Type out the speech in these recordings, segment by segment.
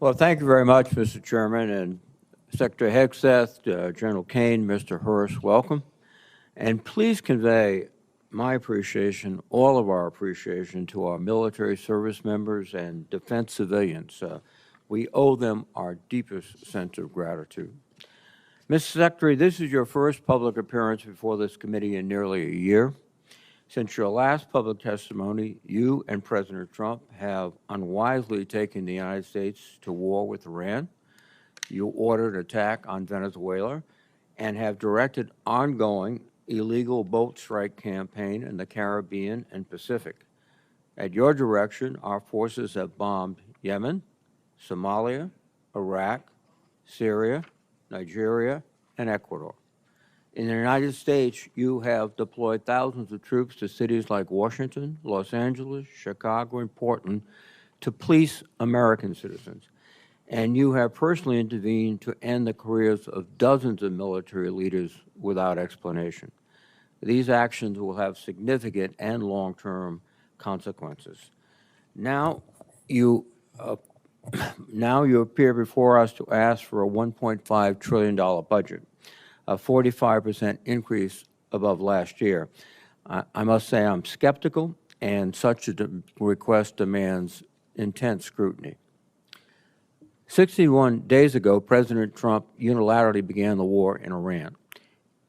Well, thank you very much, Mr. Chairman, and Secretary Hegseth, General Kane, Mr. Hurst, welcome. And please convey my appreciation, all of our appreciation, to our military service members and defense civilians. We owe them our deepest sense of gratitude. Mr. Secretary, this is your first public appearance before this committee in nearly a year. Since your last public testimony, you and President Trump have unwisely taken the United States to war with Iran. You ordered an attack on Venezuela and have directed ongoing illegal boat strike campaign in the Caribbean and Pacific. At your direction, our forces have bombed Yemen, Somalia, Iraq, Syria, Nigeria, and Ecuador. In the United States, you have deployed thousands of troops to cities like Washington, Los Angeles, Chicago, and Portland to police American citizens. And you have personally intervened to end the careers of dozens of military leaders without explanation. These actions will have significant and long-term consequences. Now you appear before us to ask for a $1.5 trillion budget, a 45% increase above last year. I must say I'm skeptical, and such a request demands intense scrutiny. 61 days ago, President Trump unilaterally began the war in Iran.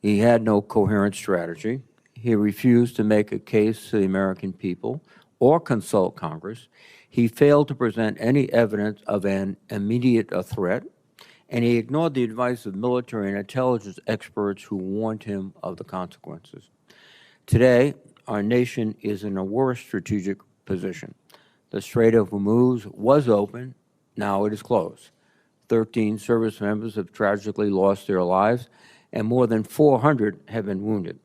He had no coherent strategy. He refused to make a case to the American people or consult Congress. He failed to present any evidence of an immediate threat, and he ignored the advice of military and intelligence experts who warned him of the consequences. Today, our nation is in a worse strategic position. The Strait of Hormuz was open. Now it is closed. 13 service members have tragically lost their lives, and more than 400 have been wounded.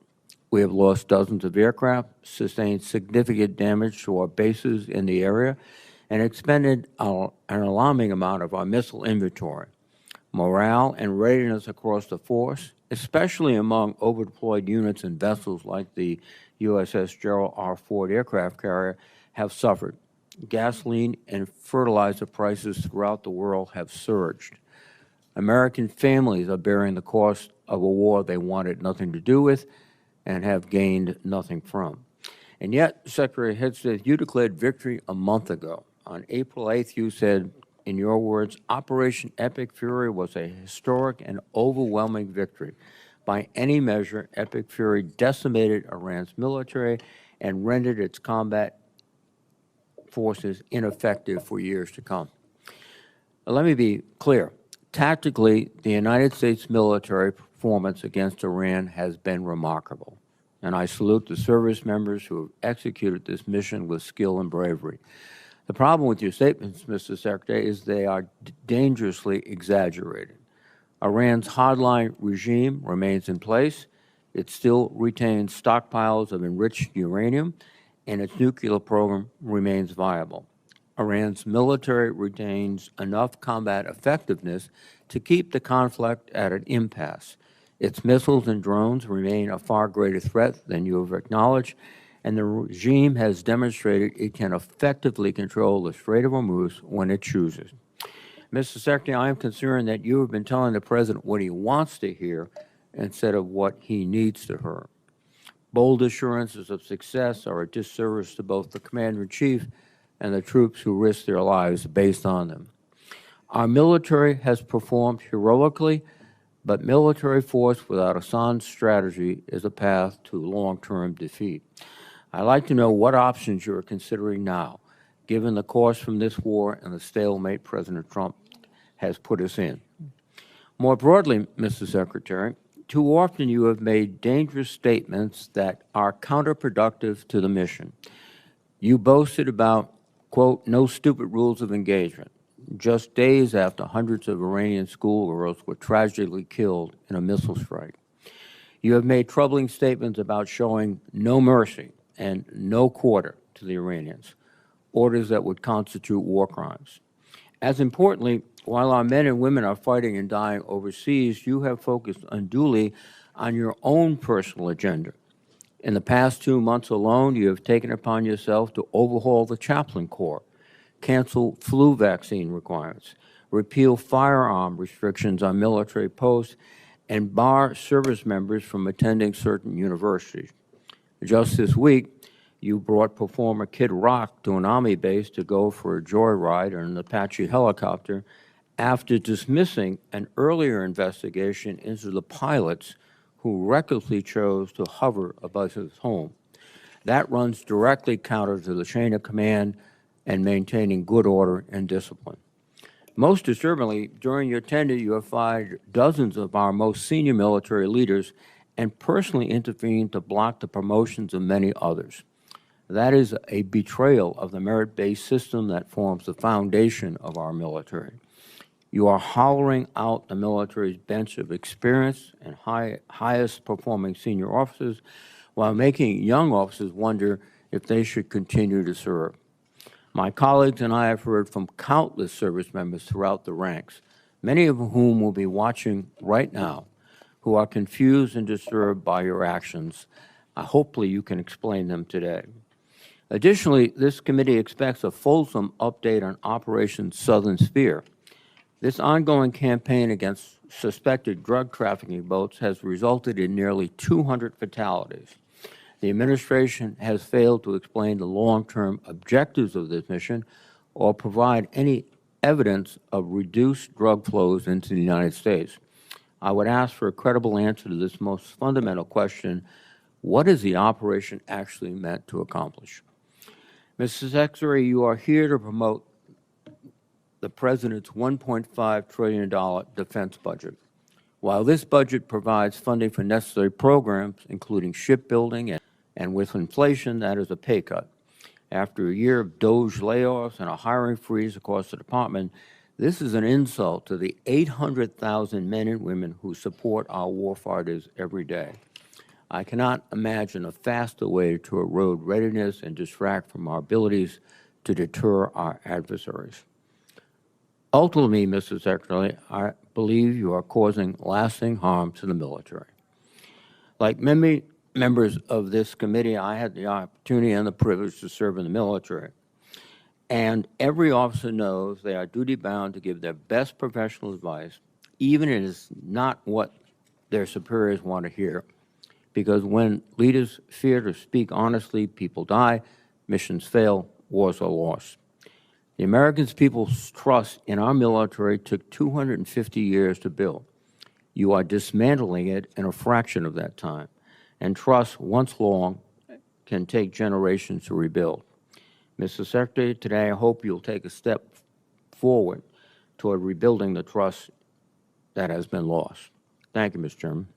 We have lost dozens of aircraft, sustained significant damage to our bases in the area, and expended an alarming amount of our missile inventory. Morale and readiness across the force, especially among overdeployed units and vessels like the USS Gerald R. Ford aircraft carrier, have suffered. Gasoline and fertilizer prices throughout the world have surged. American families are bearing the cost of a war they wanted nothing to do with and have gained nothing from. And yet, Secretary Hegseth, you declared victory a month ago. On April 8th, you said, in your words, Operation Epic Fury was a historic and overwhelming victory. By any measure, Epic Fury decimated Iran's military and rendered its combat forces ineffective for years to come. Let me be clear. Tactically, the United States military performance against Iran has been remarkable, and I salute the service members who have executed this mission with skill and bravery. The problem with your statements, Mr. Secretary, is they are dangerously exaggerated. Iran's hardline regime remains in place. It still retains stockpiles of enriched uranium, and its nuclear program remains viable. Iran's military retains enough combat effectiveness to keep the conflict at an impasse. Its missiles and drones remain a far greater threat than you have acknowledged, and the regime has demonstrated it can effectively control the Strait of Hormuz when it chooses. Mr. Secretary, I am concerned that you have been telling the President what he wants to hear instead of what he needs to hear. Bold assurances of success are a disservice to both the Commander-in-Chief and the troops who risk their lives based on them. Our military has performed heroically, but military force without a sound strategy is a path to long-term defeat. I'd like to know what options you are considering now, given the cost from this war and the stalemate President Trump has put us in. More broadly, Mr. Secretary, too often you have made dangerous statements that are counterproductive to the mission. You boasted about, quote, no stupid rules of engagement, just days after hundreds of Iranian schoolgirls were tragically killed in a missile strike. You have made troubling statements about showing no mercy and no quarter to the Iranians, orders that would constitute war crimes. As importantly, while our men and women are fighting and dying overseas, you have focused unduly on your own personal agenda. In the past 2 months alone, you have taken upon yourself to overhaul the chaplain corps, cancel flu vaccine requirements, repeal firearm restrictions on military posts, and bar service members from attending certain universities. Just this week, you brought performer Kid Rock to an Army base to go for a joyride in an Apache helicopter after dismissing an earlier investigation into the pilots who recklessly chose to hover above his home. That runs directly counter to the chain of command and maintaining good order and discipline. Most disturbingly, during your tenure, you have fired dozens of our most senior military leaders and personally intervened to block the promotions of many others. That is a betrayal of the merit-based system that forms the foundation of our military. You are hollowing out the military's bench of experienced and highest performing senior officers while making young officers wonder if they should continue to serve. My colleagues and I have heard from countless service members throughout the ranks, many of whom will be watching right now, who are confused and disturbed by your actions. Hopefully you can explain them today. Additionally, this committee expects a fulsome update on Operation Southern Spear. This ongoing campaign against suspected drug trafficking boats has resulted in nearly 200 fatalities. The administration has failed to explain the long-term objectives of this mission or provide any evidence of reduced drug flows into the United States. I would ask for a credible answer to this most fundamental question: what is the operation actually meant to accomplish? Mr. Secretary, you are here to promote the President's $1.5 trillion defense budget. While this budget provides funding for necessary programs, including shipbuilding, and with inflation, that is a pay cut. After a year of DOGE layoffs and a hiring freeze across the department, this is an insult to the 800,000 men and women who support our warfighters every day. I cannot imagine a faster way to erode readiness and distract from our abilities to deter our adversaries. Ultimately, Mr. Secretary, I believe you are causing lasting harm to the military. Like many members of this committee, I had the opportunity and the privilege to serve in the military. And every officer knows they are duty-bound to give their best professional advice, even if it is not what their superiors want to hear. Because when leaders fear to speak honestly, people die, missions fail, wars are lost. The American people's trust in our military took 250 years to build. You are dismantling it in a fraction of that time. And trust, once long, can take generations to rebuild. Mr. Secretary, today I hope you'll take a step forward toward rebuilding the trust that has been lost. Thank you, Mr. Chairman.